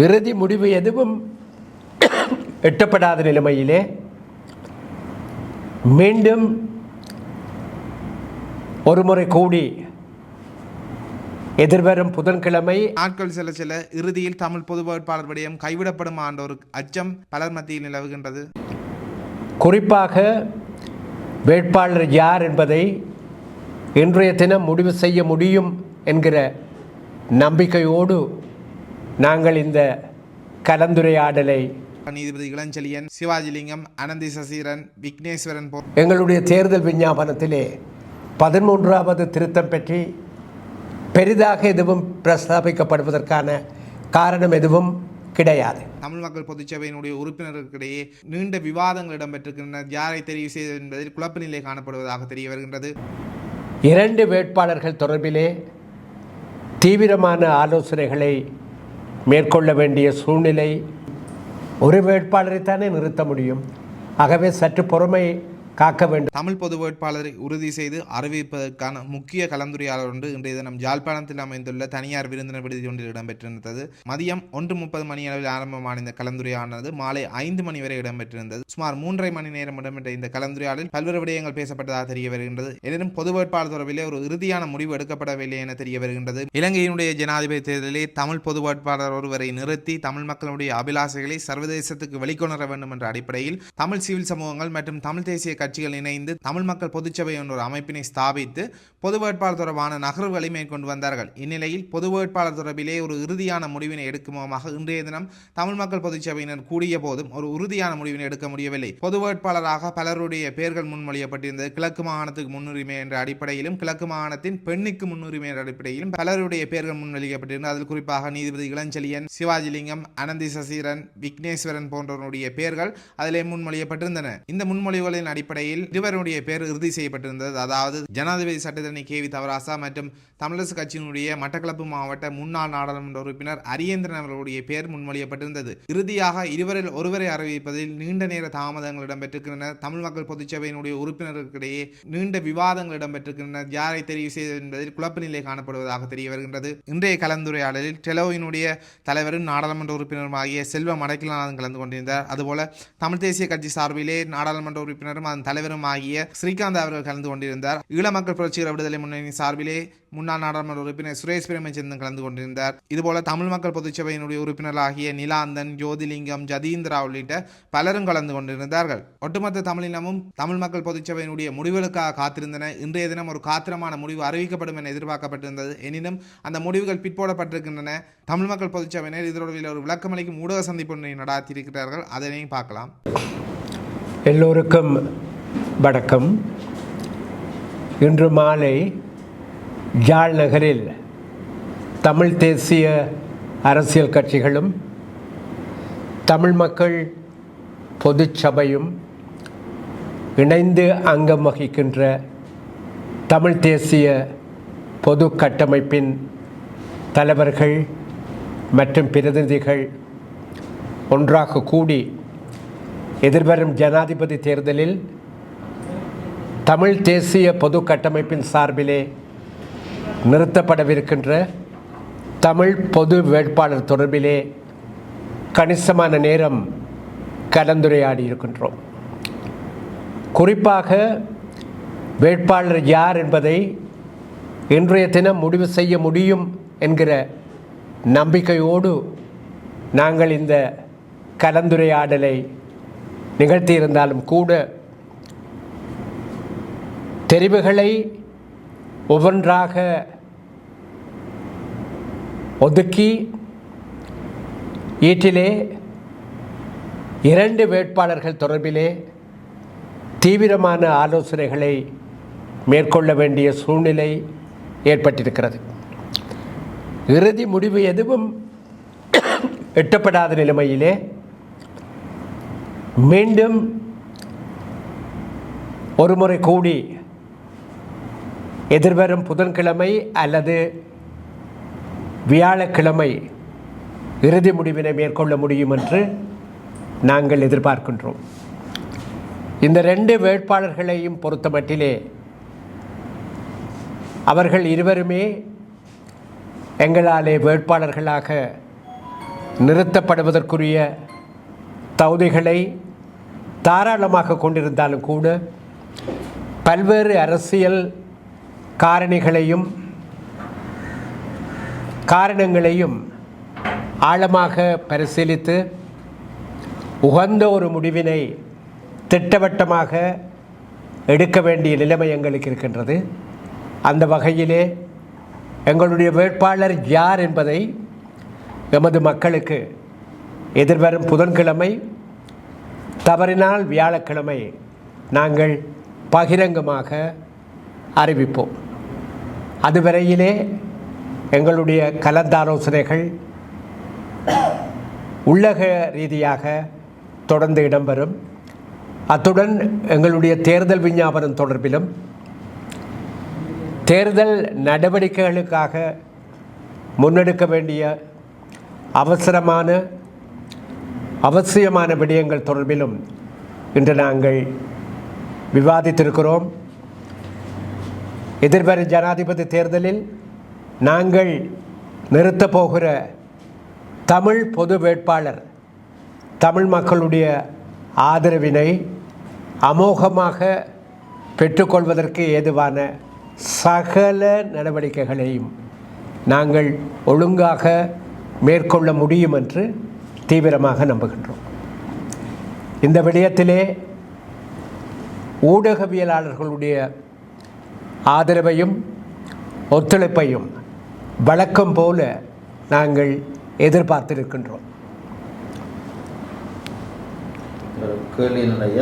இறுதி முடிவு எதுவும் எட்டப்படாத நிலைமையிலே மீண்டும் ஒருமுறை கூடி எதிர்வரும் புதன்கிழமை நாட்கள் சில இறுதியில் தமிழ் பொது வேட்பாளர் விடயம் கைவிடப்படும் என்ற ஒரு அச்சம் பலர் மத்தியில் நிலவுகின்றது. குறிப்பாக வேட்பாளர் யார் என்பதை இன்றைய தினம் முடிவு செய்ய முடியும் என்கிற நம்பிக்கையோடு நாங்கள் இந்த கலந்துரையாடலை நீதிபதி இளஞ்செழியன், சிவாஜிலிங்கம், அனந்தி சசீரன், விக்னேஸ்வரன் எங்களுடைய தேர்தல் விஞ்ஞாபனத்திலே 13வது திருத்தம் பற்றி பெரிதாக எதுவும் பிரஸ்தாபிக்கப்படுவதற்கான காரணம் எதுவும் கிடையாது. தமிழ் மக்கள் பொதுச்சபையினுடைய உறுப்பினர்களுக்கிடையே நீண்ட விவாதங்கள் இடம்பெற்றிருக்கின்றன. யாரை தெரிவு செய்வது என்பதில் குழப்ப நிலை காணப்படுவதாக தெரிய வருகின்றது. 2 வேட்பாளர்கள் தொடர்பிலே தீவிரமான ஆலோசனைகளை மேற்கொள்ள வேண்டிய சூழ்நிலை. ஒரு வேட்பாளரைத்தானே நிறுத்த முடியும். ஆகவே சற்று பொறுமை காக்க வேண்டும். தமிழ் பொது வேட்பாளரை உறுதி செய்து அறிவிப்பதற்கான முக்கிய கலந்துரையாடல் ஒன்று இன்றைய தினம் யாழ்ப்பாணத்தில் அமைந்துள்ள தனியார் விருந்தினர் விடுதி ஒன்றில் இடம்பெற்றிருந்தது. மதியம் 1:30 மணி அளவில் ஆரம்பமான இந்த கலந்துரையாடல் மாலை 5 மணி வரை இடம்பெற்றிருந்தது. சுமார் 3.5 மணி நேரம் இடம்பெற்ற இந்த கலந்துரையாடலில் பல்வேறு விடயங்கள் பேசப்பட்டதாக தெரிய வருகின்றது. எனினும் பொது வேட்பாளர் தொடர்பிலே ஒரு இறுதியான முடிவு எடுக்கப்படவில்லை என தெரிய வருகின்றது. இலங்கையினுடைய ஜனாதிபதி தேர்தலிலே தமிழ் பொது வேட்பாளர் ஒருவரை நிறுத்தி தமிழ் மக்களுடைய அபிலாசைகளை சர்வதேசத்துக்கு வெளிக்கொணர வேண்டும் என்ற அடிப்படையில் தமிழ் சிவில் சமூகங்கள் மற்றும் தமிழ் தேசிய கட்சிகள் இணைந்து தமிழ் மக்கள் பொதுச்சபை என்ற ஒரு அமைப்பினை ஸ்தாபித்து பொது வேட்பாளர் தொடர்பான நகர்வுகளை மேற்கொண்டு வந்தார்கள். இந்நிலையில் பொது வேட்பாளர் தொடர்பிலே ஒரு இறுதியான முடிவினை எடுக்கும் முகமாக இன்றைய தினம் தமிழ் மக்கள் பொதுச்சபையினர் கூடிய போதும் ஒரு உறுதியான முடிவினை எடுக்க முடியவில்லை. பொது வேட்பாளராக பலருடைய பெயர்கள் முன்மொழியப்பட்டிருந்தது. கிழக்கு மாகாணத்துக்கு முன்னுரிமை என்ற அடிப்படையிலும் கிழக்கு மாகாணத்தின் பெண்ணுக்கு முன்னுரிமை என்ற அடிப்படையிலும் பலருடைய பெயர்கள் முன்மொழியப்பட்டிருந்தது. அதில் குறிப்பாக நீதிபதி இளஞ்செழியன், சிவாஜிலிங்கம், அனந்தி சசீரன், விக்னேஸ்வரன் போன்றவருடைய பெயர்கள் அதிலே முன்மொழியப்பட்டிருந்தன. இந்த முன்மொழிவுகளின் அடிப்படையில் இருவருடைய பேர் இறுதி செய்யப்பட்டிருந்தது. அதாவது ஜனாதிபதி சட்டத்தரணி KV தவராசா மற்றும் தமிழரசு கட்சியினுடைய மட்டக்களப்பு மாவட்ட முன்னாள் நாடாளுமன்ற உறுப்பினர் அரியேந்திரன் அவர்களுடைய பெயர் முன்மொழியப்பட்டிருந்தது. இறுதியாக இருவரில் ஒருவரை அறிவிப்பதில் நீண்ட நேர தாமதங்கள் இடம்பெற்றிருக்கின்றன. தமிழ் மக்கள் பொதுச்சபையினுடைய உறுப்பினர்களுக்கிடையே நீண்ட விவாதங்கள் இடம்பெற்றிருக்கின்றன. யாரை தெரிவு செய்வது என்பதில் குழப்ப நிலை காணப்படுவதாக தெரிய வருகின்றது. இன்றைய கலந்துரையாடலில் டெலோவினுடைய தலைவரும் நாடாளுமன்ற உறுப்பினருமாகிய செல்வம் அடைக்கலநாதன் கலந்து கொண்டிருந்தார். அதுபோல தமிழ் தேசிய கட்சி சார்பிலே நாடாளுமன்ற உறுப்பினரும் அதன் தலைவரும் ஆகிய ஸ்ரீகாந்த் அவர்கள் கலந்து கொண்டிருந்தார். ஈழ மக்கள் புரட்சிகர விடுதலை முன்னணி சார்பிலே முன்னாள் நாடாளுமன்ற உறுப்பினர் சுரேஷ் பிரேமச்சந்திரன் கலந்து கொண்டிருந்தார். இதுபோல தமிழ் மக்கள் பொதுச்சபையினுடைய உறுப்பினர்களாகிய நிலாந்தன், ஜோதிலிங்கம், ஜதீந்திரா உள்ளிட்ட பலரும் கலந்து கொண்டிருந்தார்கள். ஒட்டுமொத்த தமிழினமும் தமிழ் மக்கள் பொதுச்சபையினுடைய முடிவுகளுக்காக காத்திருந்தன. இன்றைய தினம் ஒரு காத்திரமான முடிவு அறிவிக்கப்படும் என எதிர்பார்க்கப்பட்டிருந்தது. எனினும் அந்த முடிவுகள் பிற்போடப்பட்டிருக்கின்றன. தமிழ் மக்கள் பொதுச்சபையினர் இதனுடைய ஒரு விளக்கமளிக்கும் ஊடக சந்திப்பு ஒன்றை நடாத்தியிருக்கிறார்கள். அதனையும் பார்க்கலாம். எல்லோருக்கும் வணக்கம். இன்று மாலை யாழ் நகரில் தமிழ் தேசிய அரசியல் கட்சிகளும் தமிழ் மக்கள் பொதுச்சபையும் இணைந்து அங்கம் வகிக்கின்ற தமிழ் தேசிய பொது கட்டமைப்பின் தலைவர்கள் மற்றும் பிரதிநிதிகள் ஒன்றாக கூடி எதிர்வரும் ஜனாதிபதி தேர்தலில் தமிழ் தேசிய பொது கட்டமைப்பின் சார்பிலே நிறுத்தப்படவிருக்கின்ற தமிழ் பொது வேட்பாளர் தொடர்பிலே கணிசமான நேரம் கலந்துரையாடி இருக்கின்றோம். குறிப்பாக வேட்பாளர் யார் என்பதை இன்றைய தினம் முடிவு செய்ய முடியும் என்கிற நம்பிக்கையோடு நாங்கள் இந்த கலந்துரையாடலை நிகழ்த்தியிருந்தாலும் கூட தெரிவுகளை ஒவ்வொன்றாக ஒதுக்கி ஈட்டிலே 2 வேட்பாளர்கள் தொடர்பிலே தீவிரமான ஆலோசனைகளை மேற்கொள்ள வேண்டிய சூழ்நிலை ஏற்பட்டிருக்கிறது. இறுதி முடிவு எதுவும் எட்டப்படாத நிலைமையிலே மீண்டும் ஒருமுறை கூடி எதிர்வரும் புதன்கிழமை அல்லது வியாழக்கிழமை இறுதி முடிவினை மேற்கொள்ள முடியும் என்று நாங்கள் எதிர்பார்க்கின்றோம். இந்த 2 வேட்பாளர்களையும் பொறுத்தமட்டிலே அவர்கள் இருவருமே எங்களாலே வேட்பாளர்களாக நிறுத்தப்படுவதற்குரிய தகுதிகளை தாராளமாக கொண்டிருந்தாலும் கூட பல்வேறு அரசியல் காரணங்களையும் ஆழமாக பரிசீலித்து உகந்த ஒரு முடிவினை திட்டவட்டமாக எடுக்க வேண்டிய நிலைமை எங்களுக்கு இருக்கின்றது. அந்த வகையிலே எங்களுடைய வேட்பாளர் யார் என்பதை எமது மக்களுக்கு எதிர்வரும் புதன்கிழமை, தவறினால் வியாழக்கிழமை நாங்கள் பகிரங்கமாக அறிவிப்போம். அதுவரையிலே எங்களுடைய கலந்தாலோசனைகள் உள்ளக ரீதியாக தொடர்ந்து இடம்பெறும். அத்துடன் எங்களுடைய தேர்தல் விஞ்ஞாபனம் தொடர்பிலும் தேர்தல் நடவடிக்கைகளுக்காக முன்னெடுக்க வேண்டிய அவசியமான விடயங்கள் தொடர்பிலும் இன்று நாங்கள் விவாதித்திருக்கிறோம். எதிர்வரும் ஜனாதிபதி தேர்தலில் நாங்கள் நிறுத்தப் போகிற தமிழ் பொது வேட்பாளர் தமிழ் மக்களுடைய ஆதரவினை அமோகமாக பெற்றுக்கொள்வதற்கு ஏதுவான சகல நடவடிக்கைகளையும் நாங்கள் ஒழுங்காக மேற்கொள்ள முடியும் என்று தீவிரமாக நம்புகின்றோம். இந்த விடயத்திலே ஊடகவியலாளர்களுடைய ஆதரவையும் ஒத்துழைப்பையும் வழக்கம் போல நாங்கள் எதிர்பார்த்திருக்கின்றோம். கேள்வியினுடைய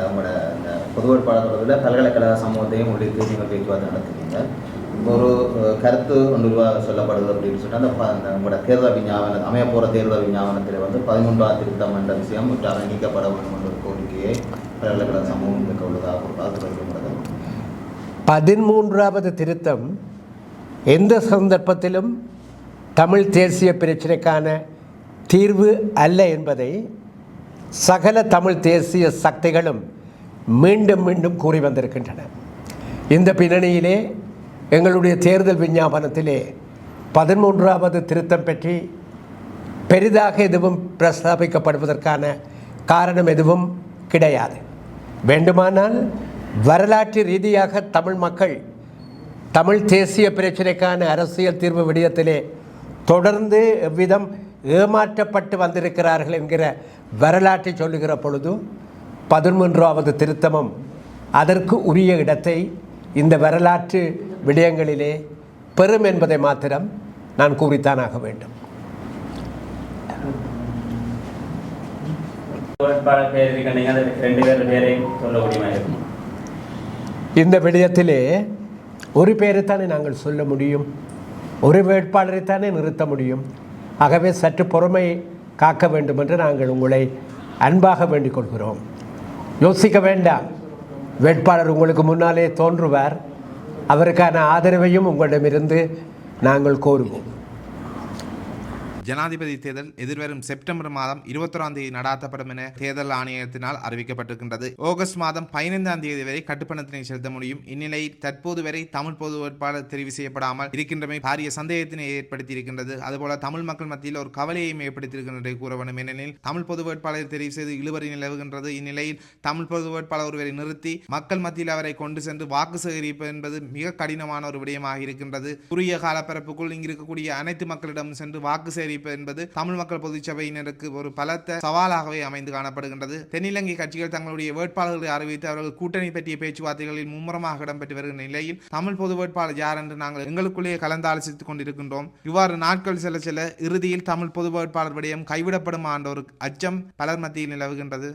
உங்களோட இந்த பொது வேட்பாளர் தொடர்பில் பல்கலைக்கழக சமூகத்தையும் உள்ளிட்டு நீங்கள் பேச்சுவார்த்தை நடத்துறீங்க. ஒரு கருத்து ஒன்று சொல்லப்படுது அப்படின்னு சொல்லிட்டு அந்த உங்களோட தேர்தல் விஞ்ஞாபனம் அமைய போகிற தேர்தல் விஞ்ஞாபனத்தில் வந்து 13ஆம் திருத்தம் என்ற விஷயம் முற்றாக நீக்கப்பட வேண்டும் என்ற ஒரு கோரிக்கையை பல்கலைக்கழக சமூகம் இருக்க உள்ளதாக இருக்கிறது. 13வது திருத்தம் எந்த சந்தர்ப்பத்திலும் தமிழ் தேசிய பிரச்சினைக்கான தீர்வு அல்ல என்பதை சகல தமிழ் தேசிய சக்திகளும் மீண்டும் மீண்டும் கூறி வந்திருக்கின்றன. இந்த பின்னணியிலே எங்களுடைய தேர்தல் விஞ்ஞாபனத்திலே 13வது திருத்தம் பற்றி பெரிதாக எதுவும் பிரஸ்தாபிக்கப்படுவதற்கான காரணம் எதுவும் கிடையாது. வேண்டுமானால் வரலாற்று ரீதியாக தமிழ் மக்கள் தமிழ் தேசிய பிரச்சினைக்கான அரசியல் தீர்வு விடயத்திலே தொடர்ந்து எவ்விதம் ஏமாற்றப்பட்டு வந்திருக்கிறார்கள் என்கிற வரலாற்றை சொல்லுகிற பொழுது 13வது திருத்தமும் அதற்கு உரிய இடத்தை இந்த வரலாற்று விடயங்களிலே பெறும் என்பதை மாத்திரம் நான் கூறித்தானாக வேண்டும். இந்த விடயத்திலே ஒரு பேரைத்தானே நாங்கள் சொல்ல முடியும், ஒரு வேட்பாளரைத்தானே நிறுத்த முடியும். ஆகவே சற்று பொறுமை காக்க வேண்டும் என்று நாங்கள் உங்களை அன்பாக வேண்டிக் கொள்கிறோம். யோசிக்க வேண்டாம், வேட்பாளர் உங்களுக்கு முன்னாலே தோன்றுவார். அவருக்கான ஆதரவையும் உங்களிடமிருந்து நாங்கள் கோருவோம். ஜனாதிபதி தேர்தல் எதிர்வரும் செப்டம்பர் மாதம் 21ஆம் தேதி நடாத்தப்படும் என தேர்தல் ஆணையத்தினால் அறிவிக்கப்பட்டிருக்கின்றது. ஆகஸ்ட் மாதம் 15ஆம் தேதி வரை கட்டுப்பணத்தினை செலுத்த முடியும். இந்நிலையில் தற்போது வரை தமிழ் பொது வேட்பாளர் தெரிவு செய்யப்படாமல் இருக்கின்றமை பாரிய சந்தேகத்தினை ஏற்படுத்தி இருக்கின்றது. அதுபோல தமிழ் மக்கள் மத்தியில் ஒரு கவலையையும் ஏற்படுத்தியிருக்கின்றதை கூற வேண்டும். ஏனெனில் தமிழ் பொது வேட்பாளர் தெரிவு செய்து இழுபறி நிலவுகின்றது. இந்நிலையில் தமிழ் பொது வேட்பாளர் ஒருவரை நிறுத்தி மக்கள் மத்தியில் அவரை கொண்டு சென்று வாக்கு சேகரிப்பு என்பது மிக கடினமான ஒரு விடயமாக இருக்கின்றது. குறுகிய காலப்பரப்புக்குள் இங்கு இருக்கக்கூடிய அனைத்து மக்களிடம் சென்று வாக்கு சேகரிப்பு என்பது தமிழ் மக்கள் பொதுச்சபையினருக்கு ஒரு பலத்த சவாலாகவே அமைந்து காணப்படுகின்றது. தென்னிலங்கை கட்சிகள் தங்களுடைய வேட்பாளர்களை அறிவித்து அவர்கள் கூட்டணி பற்றிய பேச்சுவார்த்தைகளில் மும்முரமாக இடம்பெற்று வருகின்ற நிலையில் தமிழ் பொது வேட்பாளர் யார் என்று நாங்கள் எங்களுக்குள்ளேயே கலந்தாலோசித்துக் கொண்டிருக்கின்றோம். இவ்வாறு நாட்கள் செல்ல இறுதியில் தமிழ் பொது வேட்பாளர் விடயம் கைவிடப்படுமா என்ற ஒரு அச்சம் பலர் மத்தியில் நிலவுகின்றது.